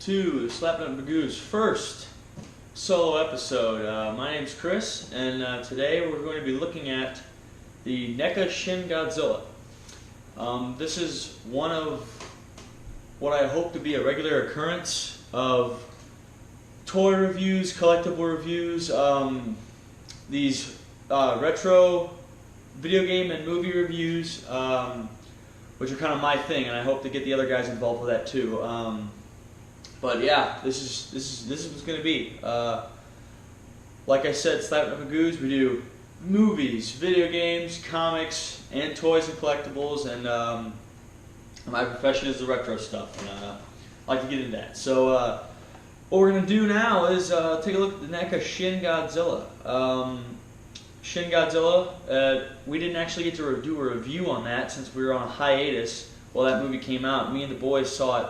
to the Slapping Up Magoos first solo episode. My name's Chris, and today we're going to be looking at the NECA SHIN Godzilla. This is one of what I hope to be a regular occurrence of toy reviews, collectible reviews, these retro video game and movie reviews, which are kind of my thing, and I hope to get the other guys involved with that too. But yeah, this is what's going to be. Like I said, Slapping Up Magoos, we do movies, video games, comics, and toys and collectibles, and my profession is the retro stuff, and I like to get into that. So what we're going to do now is take a look at the NECA SHIN Godzilla. SHIN Godzilla, we didn't actually get to do a review on that since we were on a hiatus while that movie came out. Me and the boys saw it.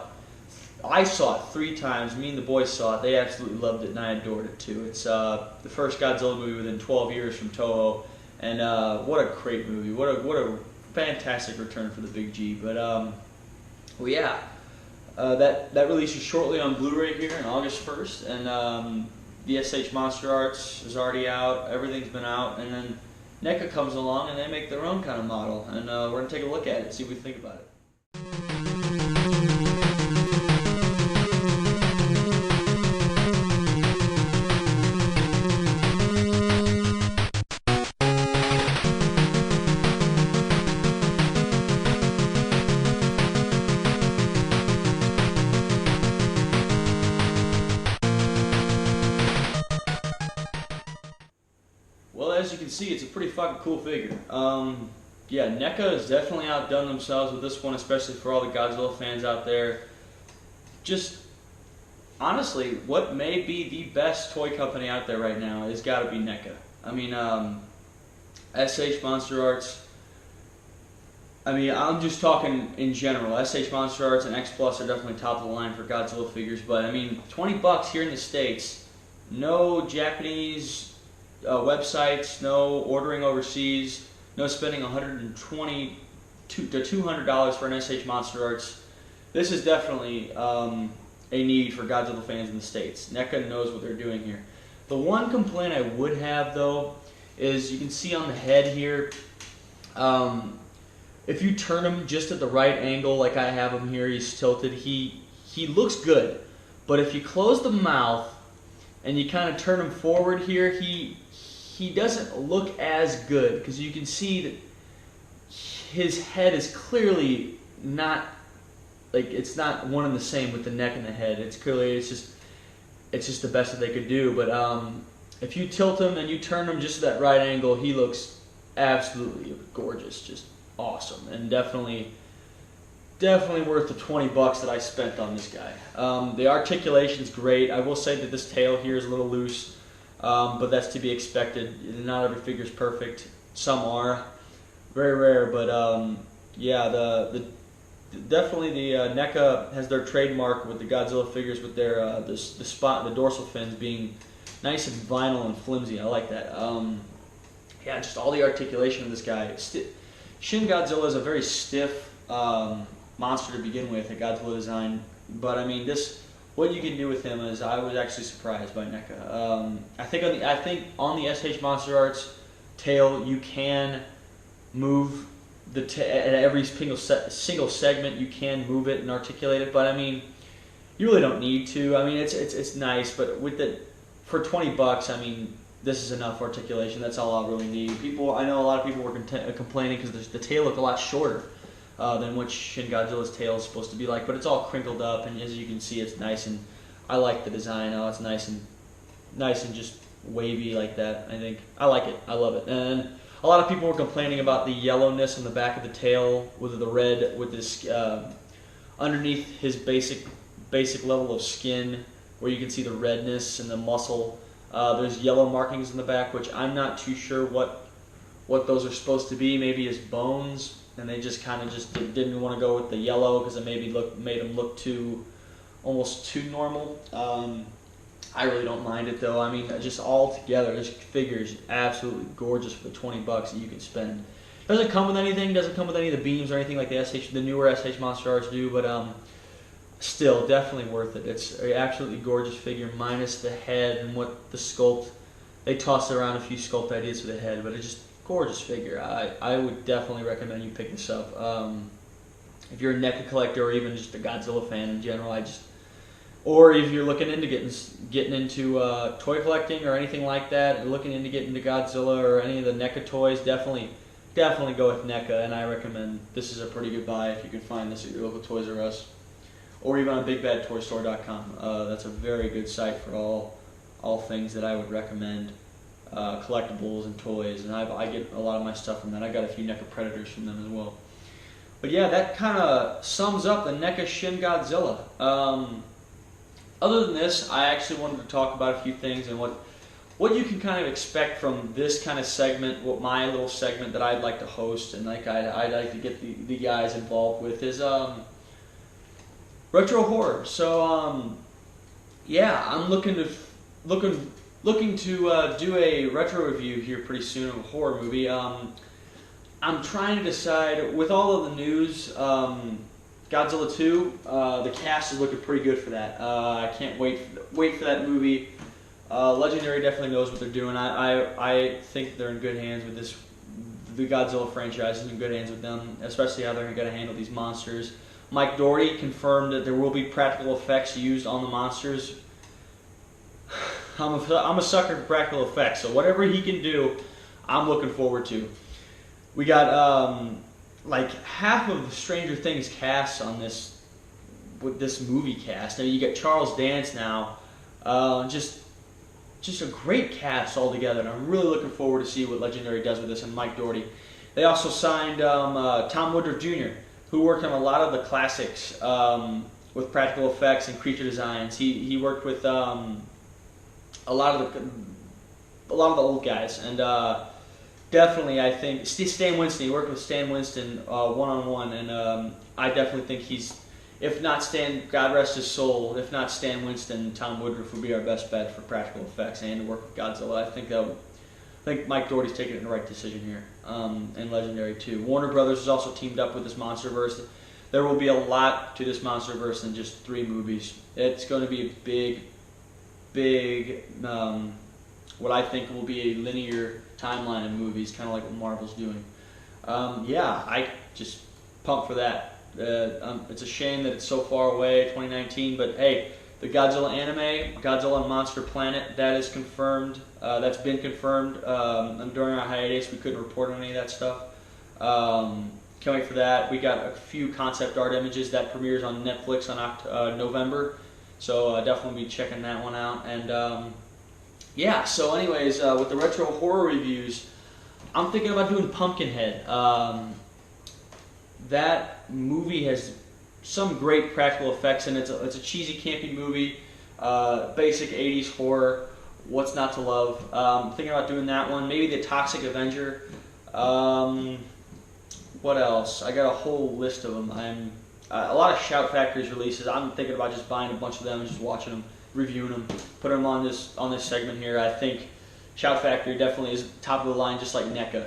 I saw it 3 times. Me and the boys saw it. They absolutely loved it, and I adored it too. It's the first Godzilla movie within 12 years from Toho, and what a great movie! What a fantastic return for the Big G. But well, yeah, that releases shortly on Blu-ray here on August 1st, and the SH Monster Arts is already out. Everything's been out, and then NECA comes along and they make their own kind of model, and we're gonna take a look at it, see what we think about it. Well, as you can see, it's a pretty fucking cool figure. Yeah, NECA has definitely outdone themselves with this one, especially for all the Godzilla fans out there. Just, honestly, what may be the best toy company out there right now has got to be NECA. I mean, SH Monster Arts, I mean, I'm just talking in general. SH Monster Arts and X Plus are definitely top of the line for Godzilla figures, but I mean, $20 here in the States, no Japanese websites, no ordering overseas, no spending $120 to $200 for an SH Monster Arts. This is definitely a need for Godzilla fans in the States. NECA knows what they're doing here. The one complaint I would have, though, is you can see on the head here, if you turn him just at the right angle, like I have him here, he's tilted, he looks good. But if you close the mouth and you kind of turn him forward here, he doesn't look as good, because you can see that his head is clearly not, like, it's not one and the same with the neck and the head. It's clearly, it's just the best that they could do. But if you tilt him and you turn him just at that right angle, he looks absolutely gorgeous, just awesome, and definitely worth the $20 that I spent on this guy. The articulation's great. I will say that this tail here is a little loose. But that's to be expected. Not every figure is perfect. Some are, very rare. But yeah, definitely the NECA has their trademark with the Godzilla figures, with their the dorsal fins being nice and vinyl and flimsy. I like that. Yeah, just all the articulation of this guy. SHIN Godzilla is a very stiff monster to begin with, a Godzilla design. But I mean, what you can do with him is, I was actually surprised by NECA. I think on the SH Monster Arts tail, you can move at every single segment. You can move it and articulate it, but I mean, you really don't need to. I mean, it's nice, but for $20, I mean, this is enough articulation. That's all I really need. I know a lot of people were complaining because the tail looked a lot shorter than what SHIN Godzilla's tail is supposed to be like, but it's all crinkled up, and as you can see, it's nice, and I like the design. Oh, it's nice and just wavy like that. I think I like it. I love it. And a lot of people were complaining about the yellowness on the back of the tail with the red, with this underneath his basic level of skin, where you can see the redness and the muscle. There's yellow markings in the back, which I'm not too sure what those are supposed to be. Maybe his bones. And they just kind of didn't want to go with the yellow because it maybe made them look almost too normal. I really don't mind it though. I mean, just all together, this figure is absolutely gorgeous for the $20 that you can spend. Doesn't come with anything. Doesn't come with any of the beams or anything like the newer SH Monster Arts do. But still definitely worth it. It's an absolutely gorgeous figure, minus the head and what the sculpt. They tossed around a few sculpt ideas for the head, but it's just gorgeous figure. I would definitely recommend you pick this up. If you're a NECA collector or even just a Godzilla fan in general, or if you're looking into getting into toy collecting or anything like that, or looking into getting into Godzilla or any of the NECA toys, definitely go with NECA, and I recommend this is a pretty good buy if you can find this at your local Toys R Us, or even on BigBadToyStore.com. That's a very good site for all things that I would recommend, collectibles and toys, and I get a lot of my stuff from that. I got a few NECA Predators from them as well. But yeah, that kind of sums up the NECA SHIN Godzilla. Other than this, I actually wanted to talk about a few things and what you can kind of expect from this kind of segment, what my little segment that I'd like to host and like I'd like to get the guys involved with is retro horror. So yeah, I'm looking to do a retro review here pretty soon of a horror movie. I'm trying to decide, with all of the news, Godzilla 2, the cast is looking pretty good for that. I can't wait for that movie. Legendary definitely knows what they're doing. I think they're in good hands with this. The Godzilla franchise is in good hands with them, especially how they're going to handle these monsters. Mike Doherty confirmed that there will be practical effects used on the monsters. I'm a sucker for practical effects, so whatever he can do, I'm looking forward to. We got like half of the Stranger Things cast on this with this movie cast. I mean, you got Charles Dance now, just a great cast altogether, and I'm really looking forward to see what Legendary does with this, and Mike Doherty. They also signed Tom Woodruff Jr., who worked on a lot of the classics with practical effects and creature designs. He worked with a lot of the old guys, and definitely I think Stan Winston. He worked with Stan Winston one-on-one, and I definitely think he's, if not Stan, God rest his soul, if not Stan Winston, Tom Woodruff would be our best bet for practical effects and to work with Godzilla. I think Mike Doherty's taking it in the right decision here, and Legendary too. Warner Brothers has also teamed up with this MonsterVerse. There will be a lot to this MonsterVerse than just 3 movies. It's going to be a big, what I think will be a linear timeline of movies, kind of like what Marvel's doing. Yeah, I just pumped for that. It's a shame that it's so far away, 2019, but hey, the Godzilla anime, Godzilla and Monster Planet, that is confirmed. That's been confirmed. And during our hiatus, we couldn't report on any of that stuff. Can't wait for that. We got a few concept art images that premieres on Netflix on November, so definitely be checking that one out. And yeah, so anyways, with the retro horror reviews, I'm thinking about doing Pumpkinhead. That movie has some great practical effects, and it's a cheesy, campy movie, basic 80s horror. What's not to love? Thinking about doing that one. Maybe the Toxic Avenger. What else? I got a whole list of them. A lot of Shout Factory's releases. I'm thinking about just buying a bunch of them and just watching them, reviewing them, putting them on this segment here. I think Shout Factory definitely is top of the line, just like NECA.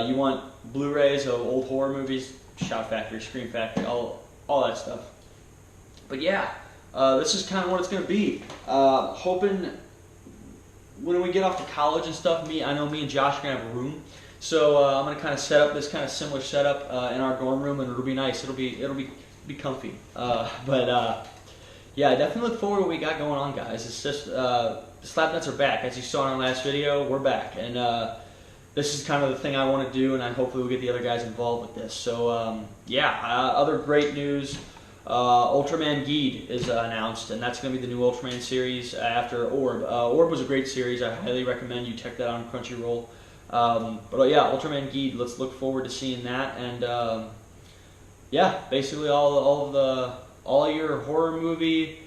You want Blu-rays of old horror movies? Shout Factory, Scream Factory, all that stuff. But yeah, this is kind of what it's going to be. Hoping when we get off to college and stuff, I know me and Josh are going to have a room. So I'm going to kind of set up this kind of similar setup in our dorm room, and it'll be nice. It'll be comfy. But yeah, I definitely look forward to what we got going on, guys. It's just Slapnuts are back. As you saw in our last video, we're back. And this is kind of the thing I want to do, and hopefully we'll get the other guys involved with this. So yeah, other great news. Ultraman Geed is announced, and that's going to be the new Ultraman series after Orb. Orb was a great series. I highly recommend you check that out on Crunchyroll. But yeah, Ultraman Geed, let's look forward to seeing that. And yeah, basically all of your horror movie,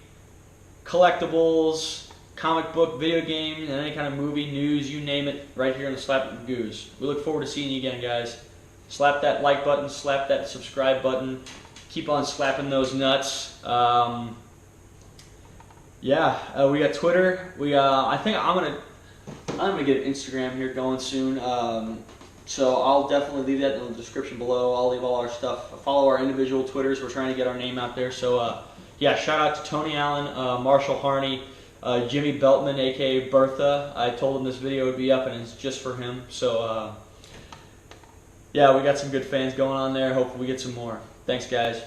collectibles, comic book, video games, and any kind of movie news, you name it, right here on the Slap It Magoos. We look forward to seeing you again, guys. Slap that like button, slap that subscribe button. Keep on slapping those nuts. Yeah, we got Twitter. I think I'm gonna get Instagram here going soon. So I'll definitely leave that in the description below. I'll leave all our stuff. Follow our individual Twitters. We're trying to get our name out there. So yeah, shout out to Tony Allen, Marshall Harney, Jimmy Beltman, aka Bertha. I told him this video would be up, and it's just for him. So yeah, we got some good fans going on there. Hopefully we get some more. Thanks, guys.